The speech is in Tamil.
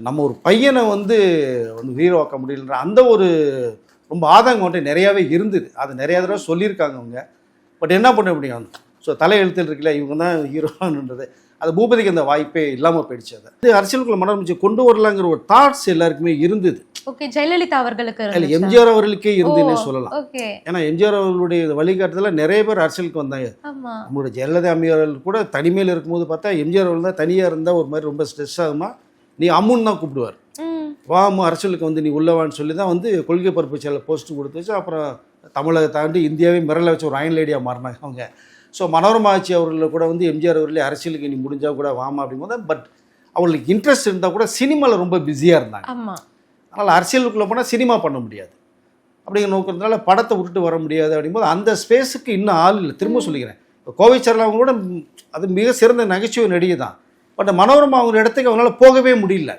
நம்ம ஒரு பையனை வந்து ஹீரோவாக்க முடியலன்ற அந்த ஒரு ரொம்ப ஆதங்கம் வந்துட்டு நிறையாவே இருந்தது. அது நிறையா தடவை சொல்லியிருக்காங்க அவங்க. பட் என்ன பண்ண முடியும்? ஸோ தலையெழுத்தில் இருக்குல்ல, இவங்க தான் ஹீரோன்றது. அது பூபதிக்கு அந்த வாய்ப்பே இல்லாமல் போயிடுச்சு. அது அரசியலுக்குள்ள மனோரமிச்சு கொண்டு வரலாங்கிற ஒரு தாட்ஸ் எல்லாருக்குமே இருந்தது. ஓகே, ஜெயலலிதா அவர்களுக்கு இல்லை, எம்ஜிஆர் அவர்களுக்கே இருந்துன்னே சொல்லலாம். ஏன்னா எம்ஜிஆர் அவர்களுடைய வழிகாட்டுதல் நிறைய பேர் அரசியலுக்கு வந்தாங்க. நம்மளுடைய ஜெயலலிதா அம்மையார் கூட தனிமையில் இருக்கும்போது பார்த்தா எம்ஜிஆர் அவர்கள் தான் தனியாக இருந்தால் ஒரு மாதிரி ரொம்ப ஸ்ட்ரெஸ் ஆகுமா, நீ அம்முன்னு தான் கூப்பிடுவார். வா அம்மா அரசியலுக்கு வந்து நீ உள்ளவான்னு சொல்லி தான் வந்து கொள்கை பரப்பு செயல போஸ்ட் கொடுத்து வச்சு அப்புறம் தமிழகத்தை தாண்டி இந்தியாவே மிரள வச்சு ஒரு அயன் லேடியாக மாறினாங்க அவங்க. ஸோ மனோரமா ஆட்சி அவர்களில் கூட வந்து எம்ஜிஆர் அவர்களே அரசியலுக்கு நீ முடிஞ்சால் கூட வாமா அப்படிங்கும்போது, பட் அவங்களுக்கு இன்ட்ரெஸ்ட் இருந்தால் கூட சினிமாவில் ரொம்ப பிஸியாக இருந்தாங்க. அதனால் அரசியலுக்குள்ளே போனால் சினிமா பண்ண முடியாது அப்படிங்கிற நோக்கிறதுனால படத்தை விட்டுட்டு வர முடியாது. அப்படிங்கும்போது அந்த ஸ்பேஸுக்கு இன்னும் ஆள் இல்லை. திரும்ப சொல்லிக்கிறேன், இப்போ கோவை சரளா அவங்க கூட அது மிக சிறந்த நகைச்சுவை நடிகை தான். பட் மனோரமா அவங்க இடத்துக்கு அவங்களால போகவே முடியல.